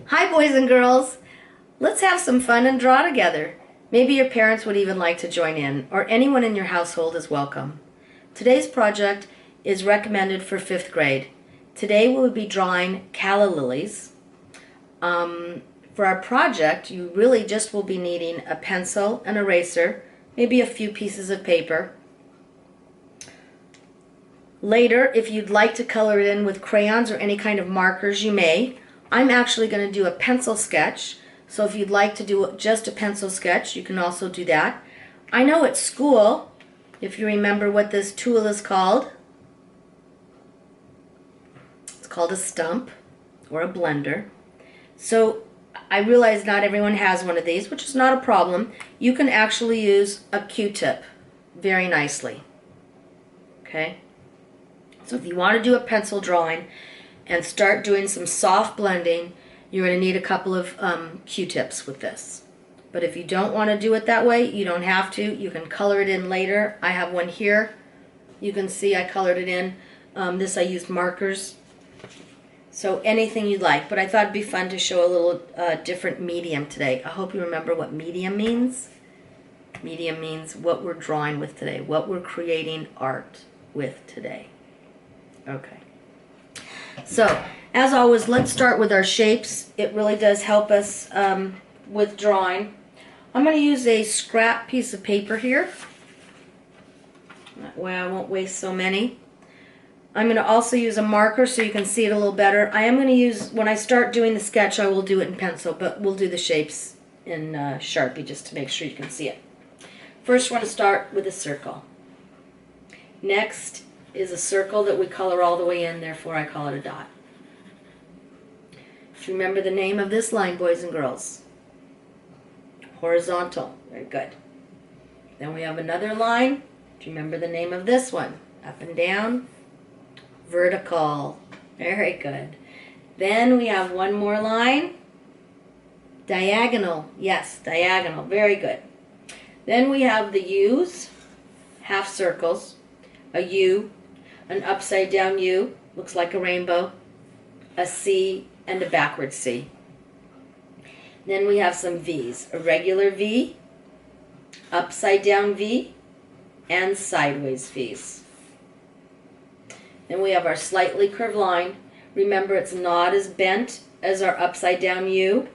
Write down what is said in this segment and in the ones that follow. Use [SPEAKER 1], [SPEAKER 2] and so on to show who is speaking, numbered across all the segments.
[SPEAKER 1] Hi boys and girls! Let's have some fun and draw together. Maybe your parents would even like to join in, or anyone in your household is welcome. Today's project is recommended for 5th grade. Today we'll be drawing calla lilies. For our project, you really just will be needing a pencil, an eraser, maybe a few pieces of paper. Later, if you'd like to color it in with crayons or any kind of markers, you may. I'm actually going to do a pencil sketch, so if you'd like to do just a pencil sketch, you can also do that. I know at school, if you remember what this tool is called, it's called a stump or a blender. So I realize not everyone has one of these, which is not a problem. You can actually use a Q-tip very nicely. Okay? So if you want to do a pencil drawing and start doing some soft blending, you're going to need a couple of Q-tips with this. But if you don't want to do it that way, you don't have to. You can color it in later. I have one here. You can see I colored it in. This I used markers. So anything you'd like. But I thought it'd be fun to show a little different medium today. I hope you remember what medium means. Medium means what we're drawing with today, what we're creating art with today. Okay. So, as always, let's start with our shapes. It really does help us with drawing. I'm going to use a scrap piece of paper here. That way I won't waste so many. I'm going to also use a marker so you can see it a little better. I am going to use, when I start doing the sketch, I will do it in pencil, but we'll do the shapes in Sharpie just to make sure you can see it. First, we're going to start with a circle. Next is a circle that we color all the way in, therefore I call it a dot. If you remember the name of this line, boys and girls. Horizontal. Very good. Then we have another line. Do you remember the name of this one? Up and down. Vertical. Very good. Then we have one more line. Diagonal. Yes, diagonal. Very good. Then we have the U's, half circles, a U, an upside down U, looks like a rainbow, a C, and a backward C. Then we have some V's, a regular V, upside down V, and sideways V's. Then we have our slightly curved line. Remember, it's not as bent as our upside down U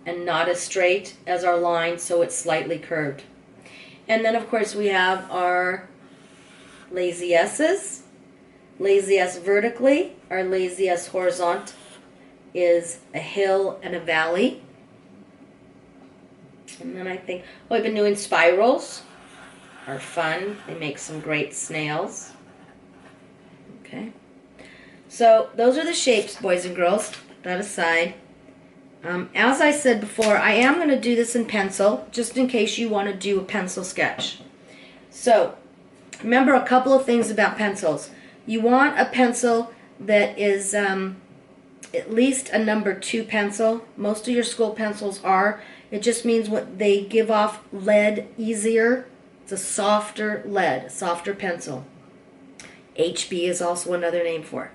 [SPEAKER 1] and not as straight as our line, so it's slightly curved. And then, of course, we have our lazy S's. Lazy S vertically, our lazy S horizontal is a hill and a valley. And then I think, I've been doing spirals. Are fun. They make some great snails. Okay. So those are the shapes, boys and girls. Put that aside. As I said before, I am going to do this in pencil, just in case you want to do a pencil sketch. So, remember a couple of things about pencils. You want a pencil that is at least a number 2 pencil. Most of your school pencils are. It just means what they give off lead easier. It's a softer lead, a softer pencil. HB is also another name for it.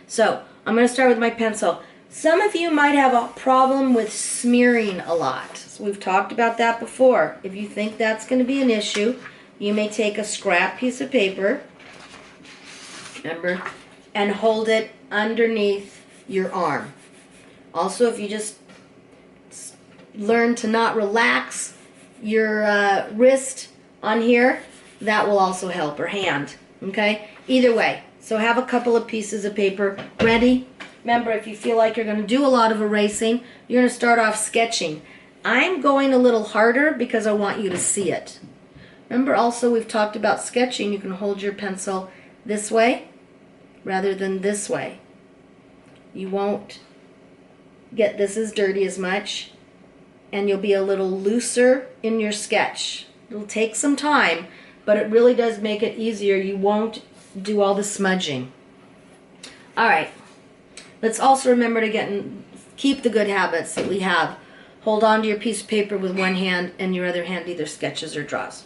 [SPEAKER 1] So, I'm going to start with my pencil. Some of you might have a problem with smearing a lot. So we've talked about that before. If you think that's going to be an issue, you may take a scrap piece of paper, remember, and hold it underneath your arm. Also, if you just learn to not relax your wrist on here, that will also help, or hand, okay? Either way, so have a couple of pieces of paper ready. Remember, if you feel like you're going to do a lot of erasing, you're going to start off sketching. I'm going a little harder because I want you to see it. Remember also, we've talked about sketching. You can hold your pencil this way rather than this way. You won't get this as dirty as much, and you'll be a little looser in your sketch. It'll take some time, but it really does make it easier. You won't do all the smudging. All right. Let's also remember to keep the good habits that we have. Hold on to your piece of paper with one hand and your other hand either sketches or draws.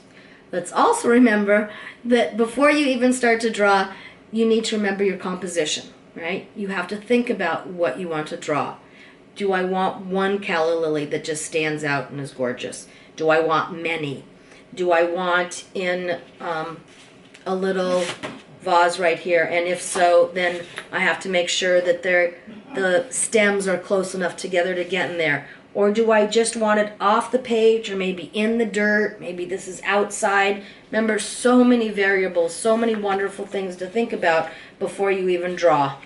[SPEAKER 1] Let's also remember that before you even start to draw, you need to remember your composition, right? You have to think about what you want to draw. Do I want one calla lily that just stands out and is gorgeous? Do I want many? Do I want in a little vase right here? And if so, then I have to make sure that the stems are close enough together to get in there. Or do I just want it off the page, or maybe in the dirt? Maybe this is outside. Remember, so many variables, so many wonderful things to think about before you even draw.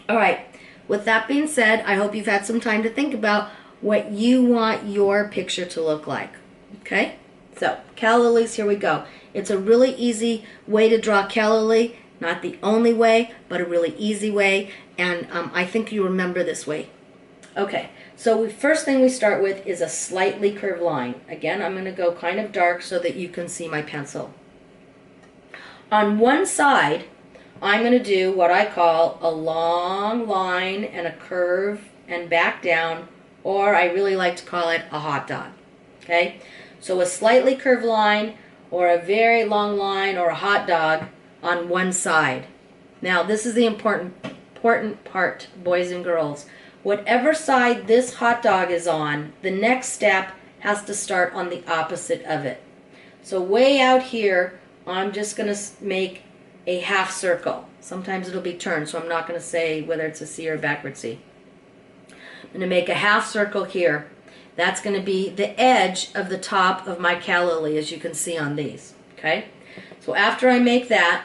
[SPEAKER 1] All right, with that being said, I hope you've had some time to think about what you want your picture to look like. Okay, so calla lilies, here we go. It's a really easy way to draw calla lily. Not the only way, but a really easy way, and I think you remember this way. Okay, so first thing we start with is a slightly curved line. Again, I'm going to go kind of dark so that you can see my pencil. On one side, I'm going to do what I call a long line and a curve and back down, or I really like to call it a hot dog. Okay, so a slightly curved line or a very long line or a hot dog on one side. Now, this is the important part, boys and girls. Whatever side this hot dog is on, the next step has to start on the opposite of it. So way out here, I'm just going to make a half circle. Sometimes it'll be turned, so I'm not going to say whether it's a C or a backward C. I'm going to make a half circle here. That's going to be the edge of the top of my calla lily, as you can see on these. Okay? So after I make that,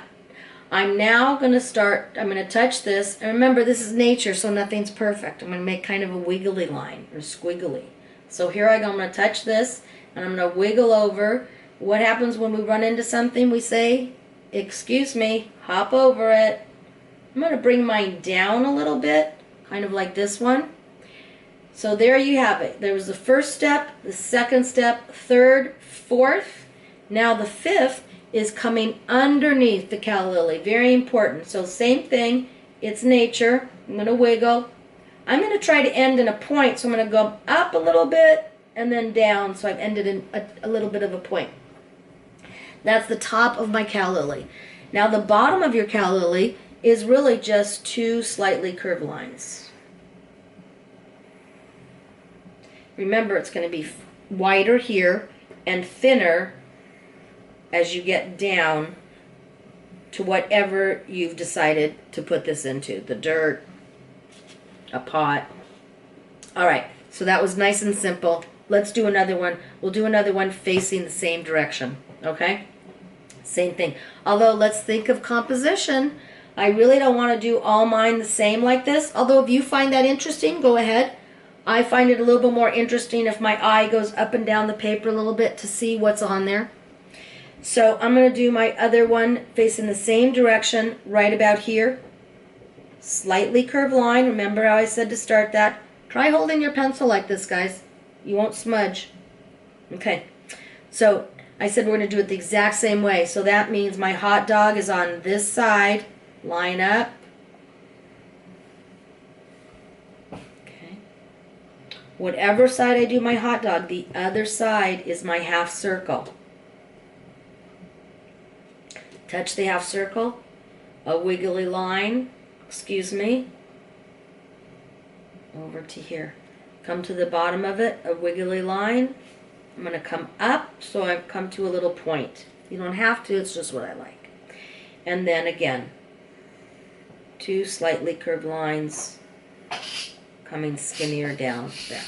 [SPEAKER 1] I'm now going to start, I'm going to touch this, and remember this is nature, so nothing's perfect. I'm going to make kind of a wiggly line, or squiggly. So here I go, I'm going to touch this, and I'm going to wiggle over. What happens when we run into something? We say, excuse me, hop over it. I'm going to bring mine down a little bit, kind of like this one. So there you have it. There was the first step, the second step, third, fourth. Now the fifth is coming underneath the calla lily. Very important. So same thing. It's nature. I'm going to wiggle. I'm going to try to end in a point. So I'm going to go up a little bit and then down. So I've ended in a little bit of a point. That's the top of my calla lily. Now the bottom of your calla lily is really just two slightly curved lines. Remember, it's going to be wider here and thinner as you get down to whatever you've decided to put this into. The dirt, a pot. All right, so that was nice and simple. Let's do another one. We'll do another one facing the same direction, okay? Same thing. Although, let's think of composition. I really don't want to do all mine the same like this. Although, if you find that interesting, go ahead. I find it a little bit more interesting if my eye goes up and down the paper a little bit to see what's on there. So I'm going to do my other one facing the same direction right about here. Slightly curved line. Remember how I said to start that? Try holding your pencil like this, guys. You won't smudge. Okay. So I said we're going to do it the exact same way. So that means my hot dog is on this side. Line up. Okay. Whatever side I do my hot dog, the other side is my half circle. Touch the half circle, a wiggly line, excuse me, over to here. Come to the bottom of it, a wiggly line. I'm going to come up, so I've come to a little point. You don't have to, it's just what I like. And then again, two slightly curved lines coming skinnier down there.